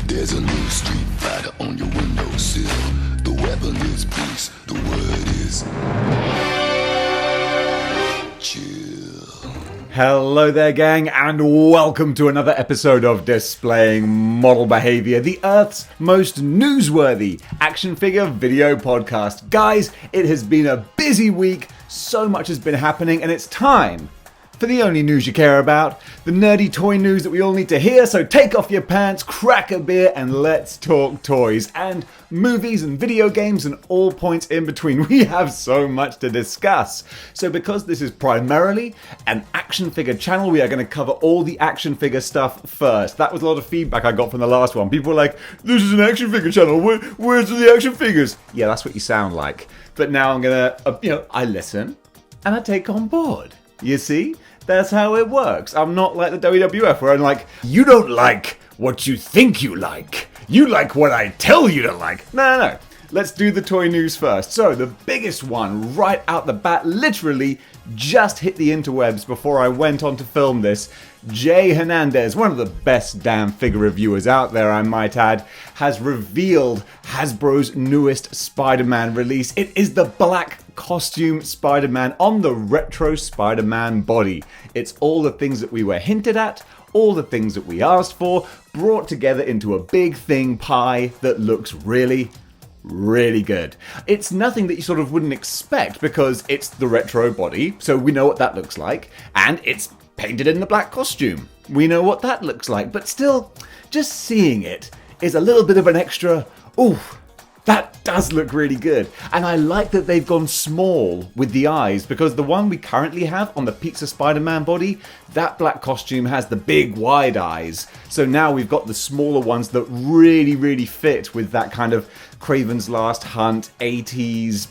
There's a new street fighter on your windowsill. The weapon is peace, the word is chill. Hello there, gang, and welcome to another episode of Displaying Model Behaviour, the Earth's most newsworthy action figure video podcast. Guys, it has been a busy week, so much has been happening, and it's time for the only news you care about, the nerdy toy news that we all need to hear. So take off your pants, crack a beer, and let's talk toys and movies and video games and all points in between. We have so much to discuss. So because this is primarily an action figure channel, we are going to cover all the action figure stuff first. That was a lot of feedback I got from the last one. People were like, this is an action figure channel, where's the action figures? Yeah, that's what you sound like. But now I'm going to, I listen and I take on board. You see? That's how it works. I'm not like the WWF where I'm like, you don't like what you think you like. You like what I tell you to like. No. Let's do the toy news first. So the biggest one right out the bat, literally just hit the interwebs before I went on to film this. Jay Hernandez, one of the best damn figure reviewers out there, I might add, has revealed Hasbro's newest Spider-Man release. It is the black costume Spider-Man on the retro Spider-Man body. It's all the things that we were hinted at, all the things that we asked for, brought together into a big thing pie that looks really good. It's nothing that you sort of wouldn't expect because it's the retro body, so we know what that looks like, and it's painted in the black costume. We know what that looks like, but still, just seeing it is a little bit of an extra, ooh, that does look really good. And I like that they've gone small with the eyes, because the one we currently have on the Pizza Spider-Man body, that black costume has the big wide eyes. So now we've got the smaller ones that really fit with that kind of Kraven's Last Hunt, 80s,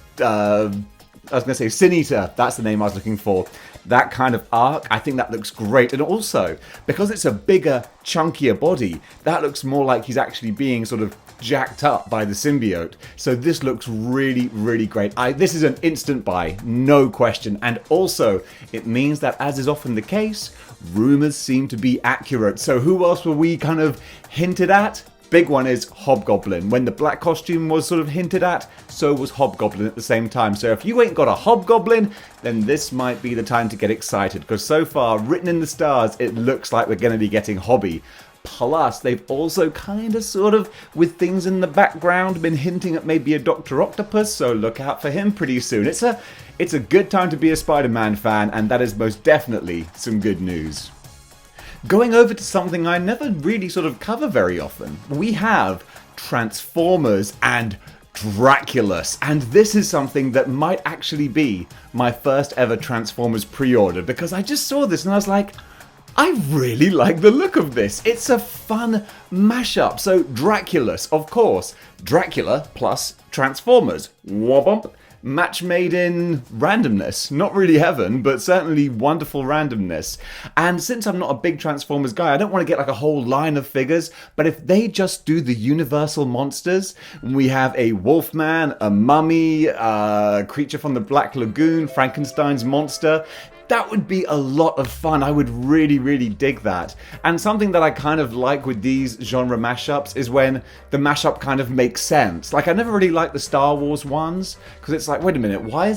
I was going to say Sin Eater, that's the name I was looking for. That kind of arc, I think that looks great. And also, because it's a bigger, chunkier body, that looks more like he's actually being sort of jacked up by the symbiote. So this looks really great. This is an instant buy, no question. And also, it means that, as is often the case, rumors seem to be accurate. So who else were we kind of hinted at? Big one is Hobgoblin. When the black costume was sort of hinted at, so was Hobgoblin at the same time. So if you ain't got a Hobgoblin, then this might be the time to get excited, because so far, written in the stars, it looks like we're going to be getting Hobby. Plus, they've also kind of sort of, with things in the background, been hinting at maybe a Dr. Octopus, so look out for him pretty soon. It's a good time to be a Spider-Man fan, and that is most definitely some good news. Going over to something I never really sort of cover very often, we have Transformers and Draculus, and this is something that might actually be my first ever Transformers pre-order, because I just saw this and I was like, I really like the look of this. It's a fun mashup. So Draculus, of course, Dracula plus Transformers. Wobump. Match made in randomness. Not really heaven, but certainly wonderful randomness. And since I'm not a big Transformers guy, I don't want to get like a whole line of figures, but if they just do the universal monsters, we have a Wolfman, a Mummy, a creature from the Black Lagoon, Frankenstein's monster, that would be a lot of fun. I would really dig that. And something that I kind of like with these genre mashups is when the mashup kind of makes sense. Like, I never really liked the Star Wars ones, because it's like, wait a minute, why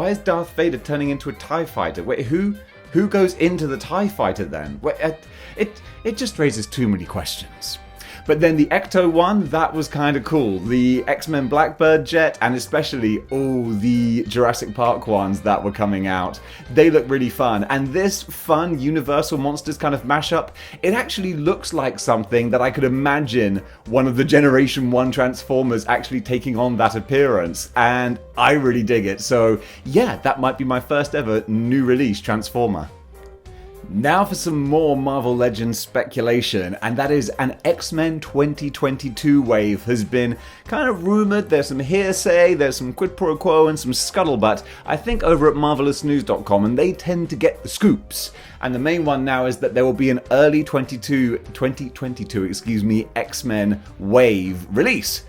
is Darth Vader turning into a TIE fighter? Wait, who goes into the TIE fighter then? Wait, it just raises too many questions. But then the Ecto one, that was kind of cool. The X-Men Blackbird jet, and especially all the Jurassic Park ones that were coming out, they look really fun. And this fun Universal Monsters kind of mashup, it actually looks like something that I could imagine one of the Generation 1 Transformers actually taking on that appearance. And I really dig it. So yeah, that might be my first ever new release Transformer. Now for some more Marvel Legends speculation, and that is an X-Men 2022 wave has been kind of rumoured. There's some hearsay, there's some quid pro quo and some scuttlebutt, I think over at marvelousnews.com, and they tend to get the scoops. And the main one now is that there will be an early 2022, X-Men Wave release.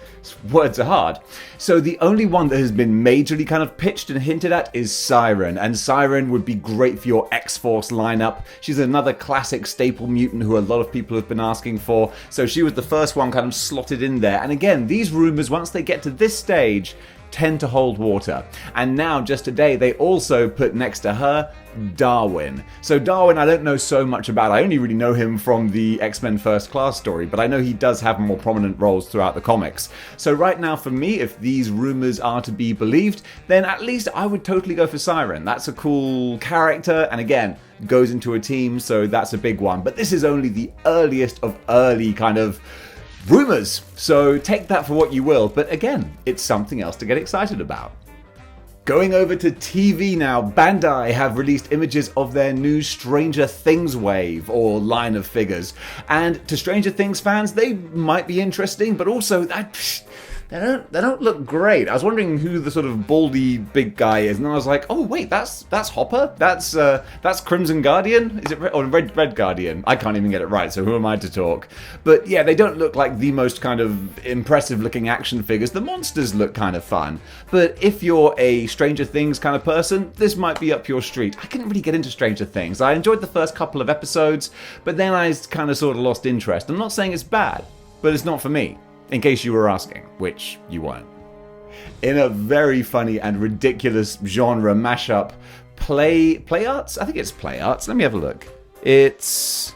Words are hard. So the only one that has been majorly kind of pitched and hinted at is Siren, and Siren would be great for your X-Force lineup. She's another classic staple mutant who a lot of people have been asking for, so she was the first one kind of slotted in there. And again, these rumours, once they get to this stage, tend to hold water. And now, just today, they also put next to her Darwin. So Darwin, I don't know so much about. I only really know him from the X-Men First Class story, but I know he does have more prominent roles throughout the comics. So right now, for me, if these rumors are to be believed, then at least I would totally go for Siren. That's a cool character, and again, goes into a team, so that's a big one. But this is only the earliest of early kind of rumors, so take that for what you will, but again, it's something else to get excited about. Going over to TV now, Bandai have released images of their new Stranger Things wave, or line of figures, and to Stranger Things fans, they might be interesting, but also they don't look great. I was wondering who the sort of baldy big guy is, and I was like, oh wait, that's Hopper? That's Crimson Guardian? Is it Red Guardian? I can't even get it right, so who am I to talk? But yeah, they don't look like the most kind of impressive looking action figures. The monsters look kind of fun, but if you're a Stranger Things kind of person, this might be up your street. I couldn't really get into Stranger Things. I enjoyed the first couple of episodes, but then I kind of sort of lost interest. I'm not saying it's bad, but it's not for me. In case you were asking, which you weren't. In a very funny and ridiculous genre mashup, Play Arts? I think it's Play Arts. Let me have a look. It's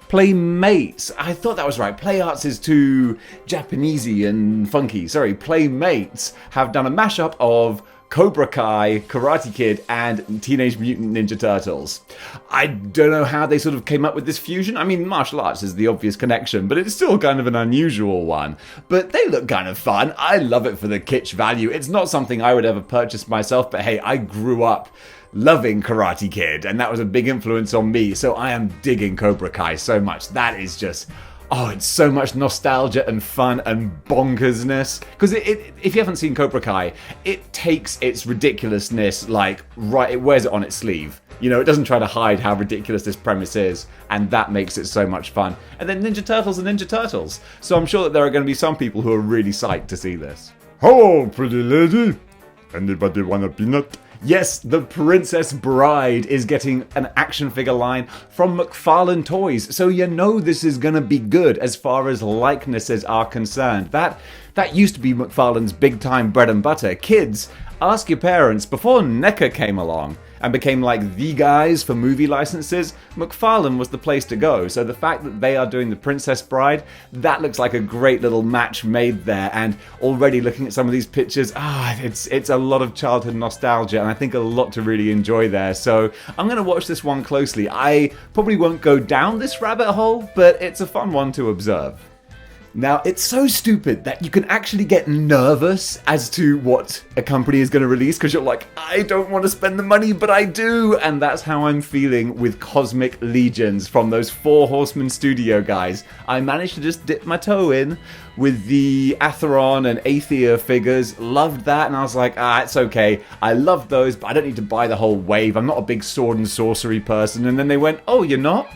Playmates. I thought that was right. Play Arts is too Japanesey and funky. Sorry, Playmates have done a mashup of Cobra Kai, Karate Kid, and Teenage Mutant Ninja Turtles. I don't know how they sort of came up with this fusion. I mean, martial arts is the obvious connection, but it's still kind of an unusual one. But they look kind of fun. I love it for the kitsch value. It's not something I would ever purchase myself, but hey, I grew up loving Karate Kid, and that was a big influence on me, so I am digging Cobra Kai so much. That is just... oh, it's so much nostalgia and fun and bonkersness. Because if you haven't seen Cobra Kai, it takes its ridiculousness, like, right, it wears it on its sleeve. You know, it doesn't try to hide how ridiculous this premise is, and that makes it so much fun. And then Ninja Turtles are Ninja Turtles. So I'm sure that there are going to be some people who are really psyched to see this. Hello, pretty lady. Anybody want a peanut? Yes, the Princess Bride is getting an action figure line from McFarlane Toys, so you know this is going to be good as far as likenesses are concerned. That used to be McFarlane's big time bread and butter. Kids, ask your parents, before NECA came along and became like the guys for movie licenses, McFarlane was the place to go. So the fact that they are doing the Princess Bride, that looks like a great little match made there. And already looking at some of these pictures, it's a lot of childhood nostalgia, and I think a lot to really enjoy there. So I'm going to watch this one closely. I probably won't go down this rabbit hole, but it's a fun one to observe. Now, it's so stupid that you can actually get nervous as to what a company is going to release, because you're like, I don't want to spend the money, but I do. And that's how I'm feeling with Cosmic Legions from those Four Horsemen Studio guys. I managed to just dip my toe in with the Atheron and Aethea figures. Loved that, and I was like, it's okay. I love those, but I don't need to buy the whole wave. I'm not a big sword and sorcery person. And then they went, oh, you're not?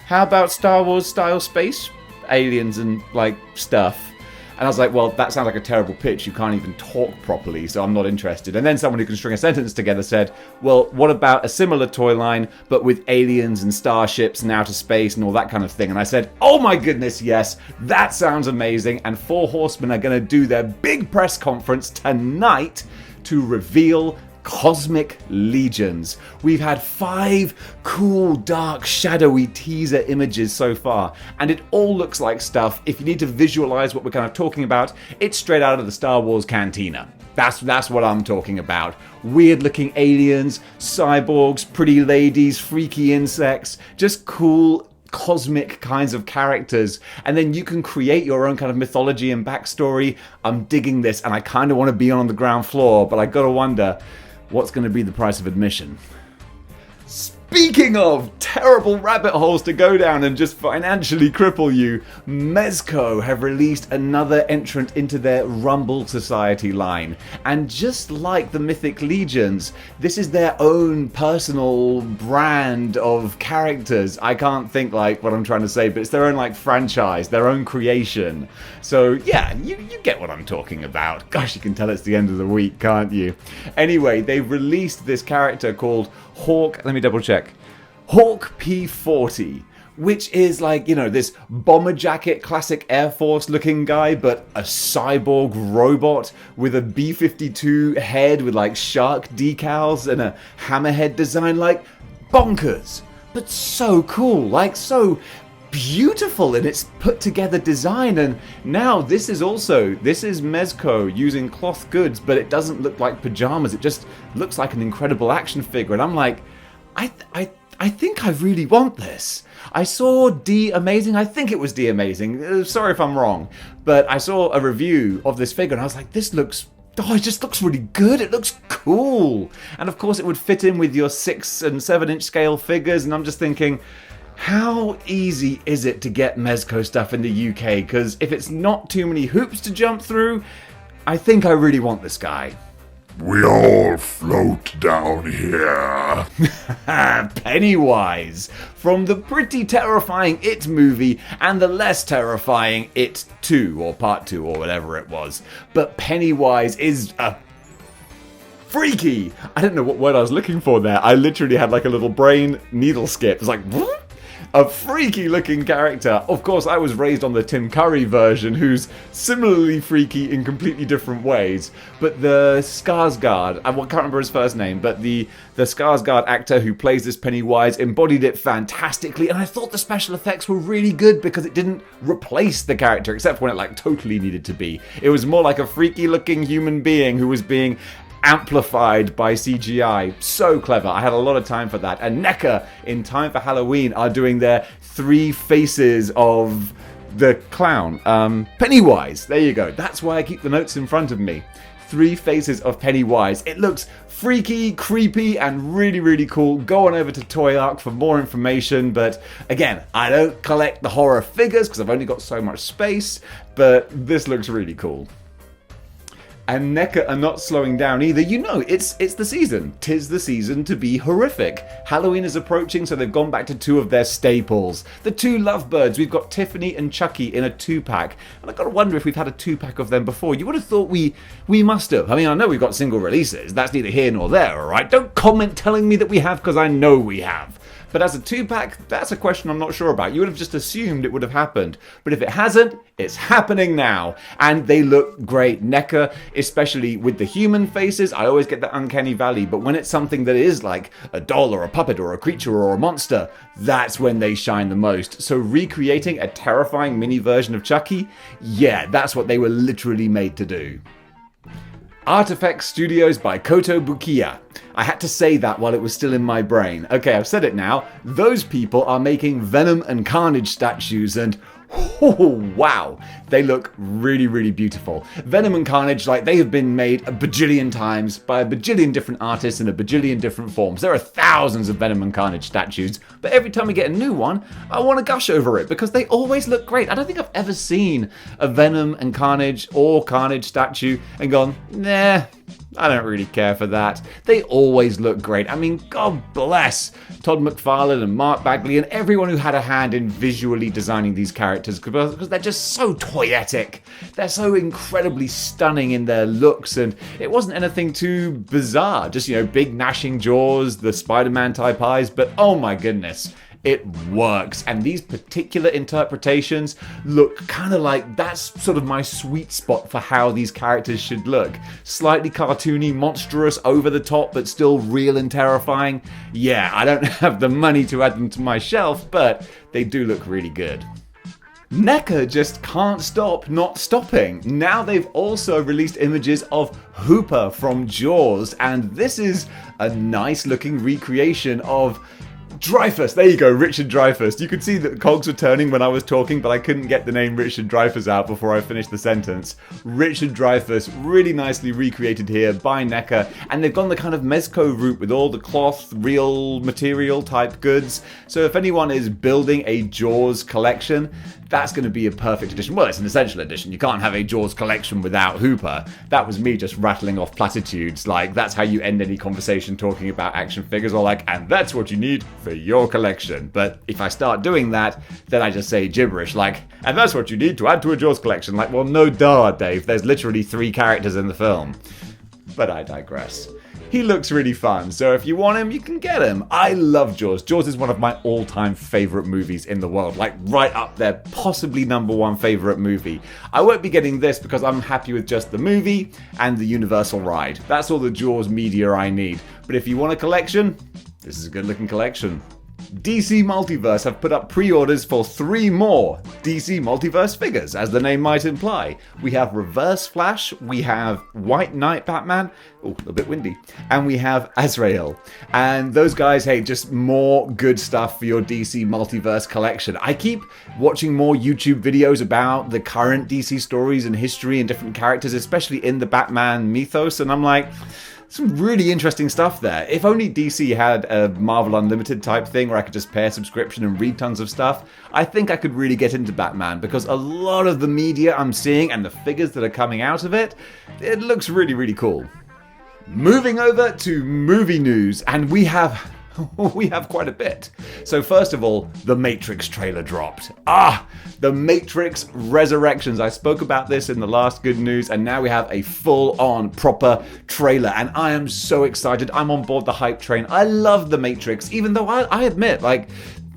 How about Star Wars style space? Aliens and like stuff. And I was like, well, that sounds like a terrible pitch. You can't even talk properly, so I'm not interested. And then someone who can string a sentence together said, well, what about a similar toy line, but with aliens and starships and outer space and all that kind of thing? And I said, oh my goodness, yes, that sounds amazing. And Four Horsemen are going to do their big press conference tonight to reveal Cosmic Legions. We've had 5 cool, dark, shadowy teaser images so far, and it all looks like stuff. If you need to visualize what we're kind of talking about, it's straight out of the Star Wars cantina. That's what I'm talking about. Weird looking aliens, cyborgs, pretty ladies, freaky insects, just cool cosmic kinds of characters, and then you can create your own kind of mythology and backstory. I'm digging this, and I kind of want to be on the ground floor, but I gotta wonder, what's going to be the price of admission? Speaking of terrible rabbit holes to go down and just financially cripple you, Mezco have released another entrant into their Rumble Society line. And just like the Mythic Legions, this is their own personal brand of characters. I can't think like what I'm trying to say, but it's their own like franchise, their own creation. So yeah, you get what I'm talking about. Gosh, you can tell it's the end of the week, can't you? Anyway, they've released this character called Hawk, let me double check. Hawk P40, which is like, you know, this bomber jacket, classic Air Force looking guy, but a cyborg robot with a B-52 head with like shark decals and a hammerhead design, like bonkers, but so cool, like so beautiful in its put together design. And now this is Mezco using cloth goods, but it doesn't look like pajamas, it just looks like an incredible action figure. And I'm like, I think I really want this. I saw D Amazing, I think it was D Amazing, sorry if I'm wrong, but I saw a review of this figure and I was like, this looks, it just looks really good, it looks cool. And of course it would fit in with your 6 and 7 inch scale figures, and I'm just thinking, how easy is it to get Mezco stuff in the UK? Because if it's not too many hoops to jump through, I think I really want this guy. We all float down here. Pennywise, from the pretty terrifying It movie and the less terrifying It 2 or Part 2 or whatever it was. But Pennywise is a freaky. I don't know what word I was looking for there. I literally had like a little brain needle skip. It's like, what? A freaky looking character. Of course, I was raised on the Tim Curry version, who's similarly freaky in completely different ways. But the Skarsgård, I can't remember his first name, but the Skarsgård actor who plays this Pennywise embodied it fantastically, and I thought the special effects were really good because it didn't replace the character, except when it like totally needed to be. It was more like a freaky looking human being who was being amplified by CGI. So clever. I had a lot of time for that. And NECA, in time for Halloween, are doing their 3 faces of the clown. Pennywise. There you go. That's why I keep the notes in front of me. 3 faces of Pennywise. It looks freaky, creepy, and really, really cool. Go on over to Toy Arc for more information. But again, I don't collect the horror figures because I've only got so much space. But this looks really cool. And NECA are not slowing down either. You know, it's the season. 'Tis the season to be horrific. Halloween is approaching, so they've gone back to 2 of their staples. The 2 Lovebirds. We've got Tiffany and Chucky in a 2-pack. And I've got to wonder if we've had a 2-pack of them before. You would have thought we must have. I mean, I know we've got single releases. That's neither here nor there, alright? Don't comment telling me that we have, because I know we have. But as a 2-pack, that's a question I'm not sure about. You would have just assumed it would have happened. But if it hasn't, it's happening now. And they look great. NECA, especially with the human faces, I always get that uncanny valley. But when it's something that is like a doll or a puppet or a creature or a monster, that's when they shine the most. So recreating a terrifying mini version of Chucky, yeah, that's what they were literally made to do. Artifact Studios by Koto Bukiya. I had to say that while it was still in my brain. Okay, I've said it now. Those people are making Venom and Carnage statues, and oh, wow, they look really, really beautiful. Venom and Carnage, like, they have been made a bajillion times by a bajillion different artists in a bajillion different forms. There are thousands of Venom and Carnage statues, but every time we get a new one, I want to gush over it because they always look great. I don't think I've ever seen a Venom and Carnage or Carnage statue and gone, nah, I don't really care for that. They always look great. I mean, God bless Todd McFarlane and Mark Bagley and everyone who had a hand in visually designing these characters, because they're just so toyetic. They're so incredibly stunning in their looks, and it wasn't anything too bizarre. Just, you know, big gnashing jaws, the Spider-Man type eyes, but oh my goodness. It works, and these particular interpretations look kind of like that's sort of my sweet spot for how these characters should look. Slightly cartoony, monstrous, over the top, but still real and terrifying. Yeah, I don't have the money to add them to my shelf, but they do look really good. NECA just can't stop not stopping. Now they've also released images of Hooper from Jaws, and this is a nice looking recreation of Dreyfuss, there you go, Richard Dreyfuss. You could see that the cogs were turning when I was talking, but I couldn't get the name Richard Dreyfuss out before I finished the sentence. Richard Dreyfuss, really nicely recreated here by NECA, and they've gone the kind of Mezco route with all the cloth, real material type goods. So if anyone is building a Jaws collection, that's going to be a perfect edition. Well, it's an essential edition. You can't have a Jaws collection without Hooper. That was me just rattling off platitudes. Like, that's how you end any conversation talking about action figures, or like, and that's what you need for your collection. But if I start doing that, then I just say gibberish, like, and that's what you need to add to a Jaws collection. Like, well, no duh, Dave. There's literally 3 characters in the film. But I digress. He looks really fun, so if you want him, you can get him. I love Jaws. Jaws is one of my all-time favorite movies in the world. Like, right up there, possibly #1 favorite movie. I won't be getting this because I'm happy with just the movie and the Universal ride. That's all the Jaws media I need. But if you want a collection, this is a good-looking collection. DC Multiverse have put up pre-orders for 3 more DC Multiverse figures, as the name might imply. We have Reverse Flash, we have White Knight Batman, oh, a bit windy, and we have Azrael. And those guys, hey, just more good stuff for your DC Multiverse collection. I keep watching more YouTube videos about the current DC stories and history and different characters, especially in the Batman mythos, and I'm like, some really interesting stuff there. If only DC had a Marvel Unlimited type thing where I could just pay a subscription and read tons of stuff, I think I could really get into Batman, because a lot of the media I'm seeing and the figures that are coming out of it, it looks really, really cool. Moving over to movie news, and we have quite a bit. So first of all, the Matrix trailer dropped. The Matrix Resurrections. I spoke about this in the last good news, and now we have a full-on proper trailer, and I am so excited. I'm on board the hype train. I love the Matrix, even though I admit, like,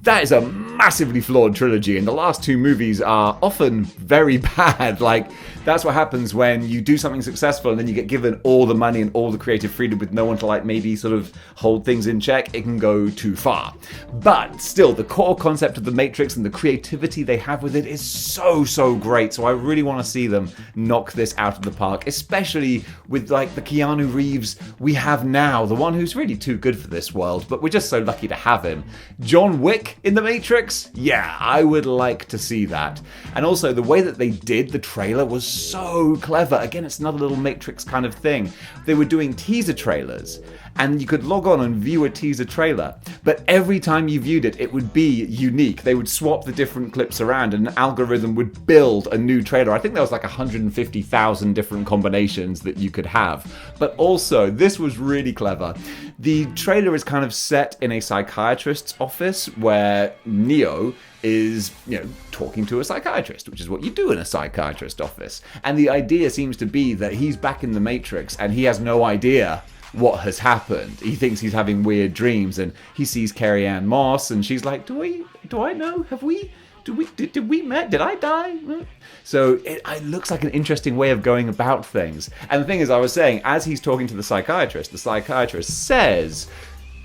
that is a massively flawed trilogy, and the last 2 movies are often very bad. Like, that's what happens when you do something successful and then you get given all the money and all the creative freedom with no one to, like, maybe sort of hold things in check. It can go too far. But still, the core concept of the Matrix and the creativity they have with it is so, so great. So I really want to see them knock this out of the park, especially with, like, the Keanu Reeves we have now, the one who's really too good for this world, but we're just so lucky to have him. John Wick in the Matrix? Yeah, I would like to see that. And also, the way that they did the trailer was so clever. Again, it's another little Matrix kind of thing. They were doing teaser trailers, and you could log on and view a teaser trailer, but every time you viewed it, it would be unique. They would swap the different clips around, and an algorithm would build a new trailer. I think there was like 150,000 different combinations that you could have. But also, this was really clever. The trailer is kind of set in a psychiatrist's office where Neo is, talking to a psychiatrist, which is what you do in a psychiatrist office. And the idea seems to be that he's back in the Matrix and he has no idea what has happened. He thinks he's having weird dreams, and he sees Carrie Ann Moss, and she's like, do I know? Did we met? Did I die? So it looks like an interesting way of going about things. And the thing is, I was saying, as he's talking to the psychiatrist says,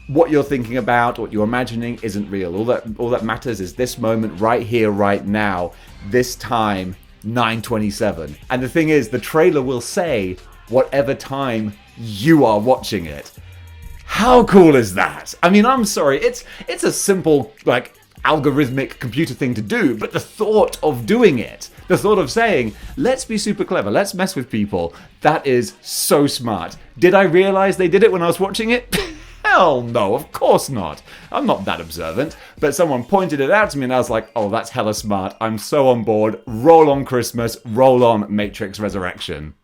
what you're thinking about, what you're imagining isn't real. All that matters is this moment right here, right now, this time, 9:27. And the thing is, the trailer will say whatever time you are watching it. How cool is that? I mean, I'm sorry, it's a simple, like, algorithmic computer thing to do, but the thought of doing it, the thought of saying, let's be super clever, let's mess with people, that is so smart. Did I realize they did it when I was watching it? Hell no, of course not. I'm not that observant, but someone pointed it out to me and I was like, oh, that's hella smart. I'm so on board. Roll on Christmas, roll on Matrix Resurrection.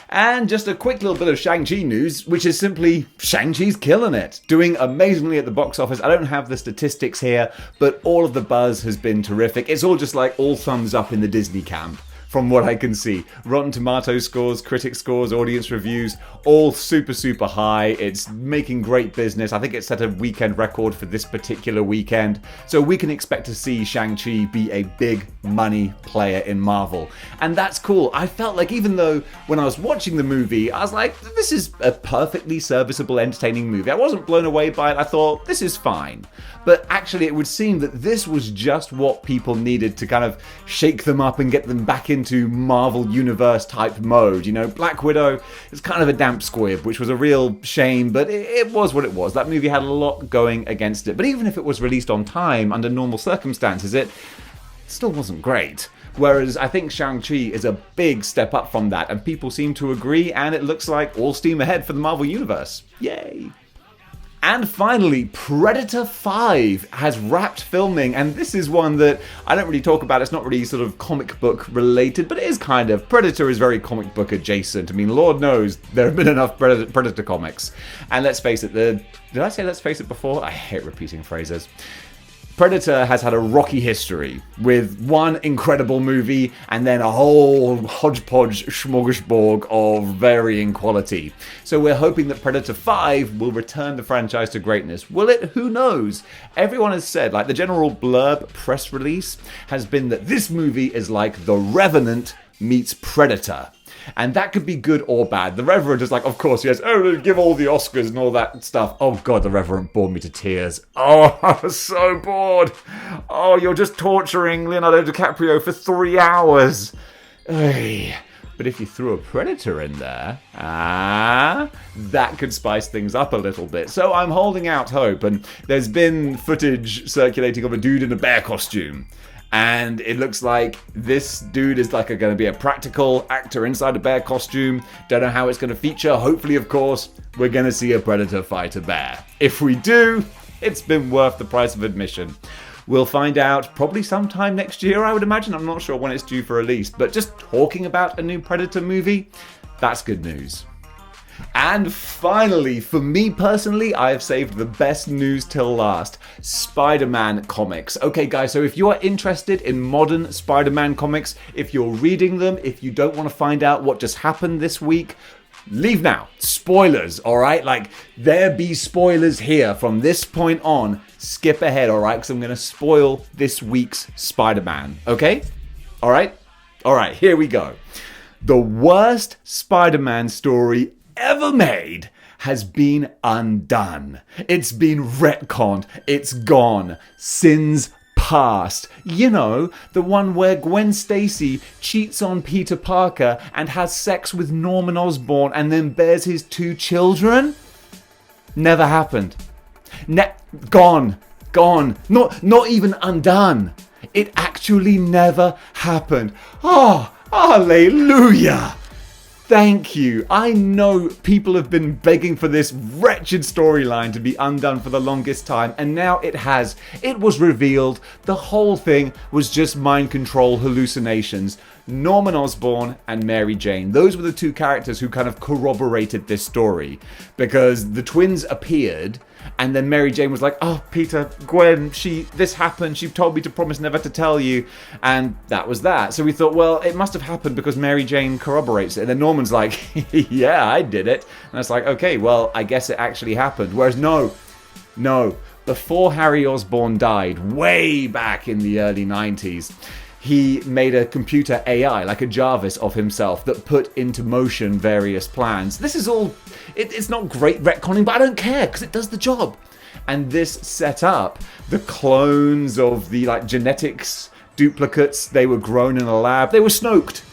And just a quick little bit of Shang Chi news, which is simply Shang Chi's killing it. Doing amazingly at the box office. I don't have the statistics here, but all of the buzz has been terrific. It's all just like all thumbs up in the Disney camp, from what I can see. Rotten Tomatoes scores, critic scores, audience reviews, all super, super high. It's making great business. I think it set a weekend record for this particular weekend. So we can expect to see Shang-Chi be a big money player in Marvel. And that's cool. I felt like, even though when I was watching the movie, I was like, this is a perfectly serviceable, entertaining movie. I wasn't blown away by it. I thought, this is fine. But actually, it would seem that this was just what people needed to kind of shake them up and get them back in into Marvel Universe type mode. You know, Black Widow is kind of a damp squib, which was a real shame, but it was what it was. That movie had a lot going against it. But even if it was released on time under normal circumstances, it still wasn't great. Whereas I think Shang Chi is a big step up from that, and people seem to agree, and it looks like all steam ahead for the Marvel Universe. Yay! And finally, Predator 5 has wrapped filming, and this is one that I don't really talk about. It's not really sort of comic book related, but it is kind of. Predator is very comic book adjacent. I mean, Lord knows there have been enough Predator comics. And let's face it, did I say let's face it before? I hate repeating phrases. Predator has had a rocky history with one incredible movie and then a whole hodgepodge smorgasbord of varying quality. So we're hoping that Predator 5 will return the franchise to greatness. Will it? Who knows? Everyone has said, like the general blurb press release has been that this movie is like The Revenant meets Predator. And that could be good or bad. The Reverend is like, of course, yes, oh, give all the Oscars and all that stuff. Oh, God, the Reverend bored me to tears. Oh, I was so bored. Oh, you're just torturing Leonardo DiCaprio for 3 hours. Ugh. But if you threw a Predator in there, that could spice things up a little bit. So I'm holding out hope, and there's been footage circulating of a dude in a bear costume. And it looks like this dude is like going to be a practical actor inside a bear costume. Don't know how it's going to feature. Hopefully, of course, we're going to see a Predator fight a bear. If we do, it's been worth the price of admission. We'll find out probably sometime next year, I would imagine. I'm not sure when it's due for release. But just talking about a new Predator movie, that's good news. And finally, for me personally, I have saved the best news till last. Spider-Man comics. Okay guys, so if you are interested in modern Spider-Man comics, if you're reading them, if you don't want to find out what just happened this week, leave now. Spoilers, alright? Like, there be spoilers here from this point on. Skip ahead, alright? Because I'm going to spoil this week's Spider-Man, okay? Alright? Alright, here we go. The worst Spider-Man story ever made has been undone. It's been retconned. It's gone. Sins past. You know, the one where Gwen Stacy cheats on Peter Parker and has sex with Norman Osborn and then bears his 2 children? Never happened. Gone. Gone. Not even undone. It actually never happened. Oh, hallelujah. Thank you. I know people have been begging for this wretched storyline to be undone for the longest time, and now it has. It was revealed. The whole thing was just mind control hallucinations. Norman Osborn and Mary Jane. Those were the 2 characters who kind of corroborated this story, because the twins appeared, and then Mary Jane was like, oh, Peter, Gwen, this happened. She told me to promise never to tell you. And that was that. So we thought, well, it must have happened because Mary Jane corroborates it. And then Norman's like, yeah, I did it. And it's like, okay, well, I guess it actually happened. Whereas no. Before Harry Osborn died, way back in the early 90s, he made a computer AI, like a Jarvis of himself, that put into motion various plans. This is all, it's not great retconning, but I don't care, because it does the job. And this set up the clones of the genetics duplicates. They were grown in a lab. They were Snoked.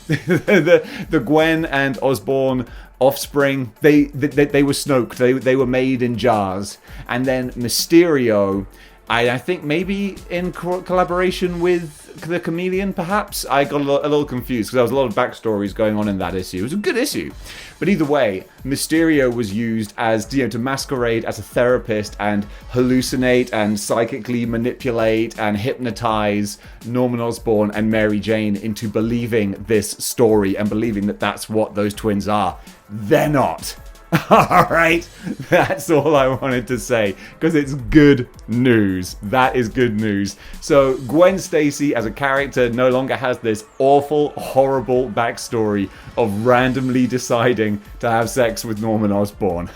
the Gwen and Osborn offspring, they were Snoked. They were made in jars. And then Mysterio, I think maybe in collaboration with the Chameleon, perhaps? I got a little confused because there was a lot of backstories going on in that issue. It was a good issue. But either way, Mysterio was used as, to masquerade as a therapist and hallucinate and psychically manipulate and hypnotize Norman Osborn and Mary Jane into believing this story and believing that that's what those twins are. They're not. Alright, that's all I wanted to say, because it's good news. That is good news. So Gwen Stacy as a character no longer has this awful, horrible backstory of randomly deciding to have sex with Norman Osborn.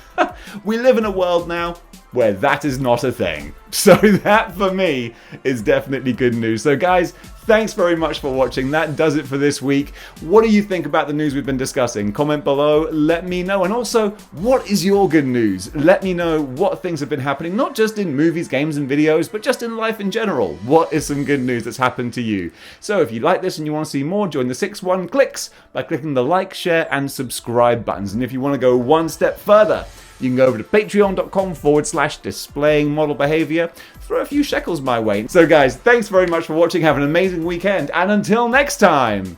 We live in a world now where that is not a thing. So that, for me, is definitely good news. So guys, Thanks very much for watching. That does it for this week. What do you think about the news we've been discussing? Comment below, let me know. And also, what is your good news? Let me know what things have been happening, not just in movies, games, and videos, but just in life in general. What is some good news that's happened to you? So if you like this and you want to see more, join the 6-1 Clicks by clicking the like, share, and subscribe buttons. And if you want to go one step further, you can go over to patreon.com/displaying model behavior. Throw a few shekels my way. So guys, thanks very much for watching. Have an amazing weekend. And until next time,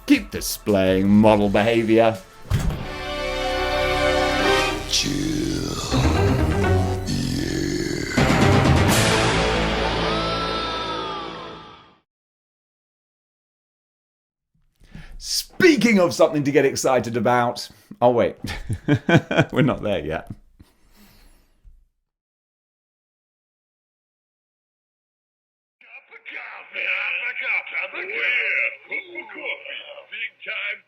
keep displaying model behavior. Chill. Speaking of something to get excited about. Oh wait, we're not there yet. Cup of coffee. Big time.